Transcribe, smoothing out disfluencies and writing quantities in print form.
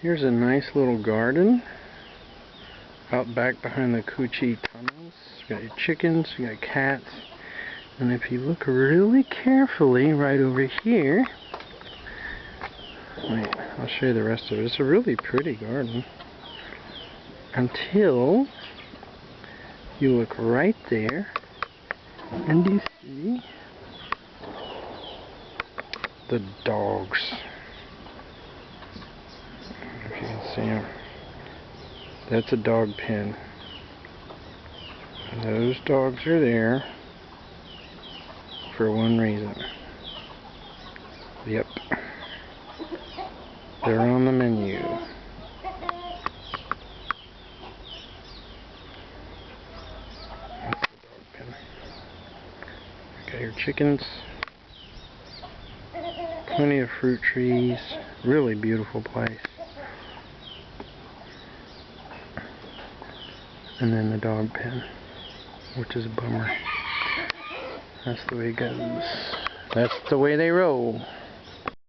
Here's a nice little garden out back behind the Cu-Chi tunnels. You got your chickens, you got cats, and if you look really carefully right over here, wait, I'll show you the rest of it. It's a really pretty garden until you look right there and you see the dogs. If you can see them. That's a dog pen. And those dogs are there for one reason. Yep. They're on the menu. That's the dog pen. Got your chickens. Plenty of fruit trees. Really beautiful place. And then the dog pen, which is a bummer. That's the way it goes. That's the way they roll.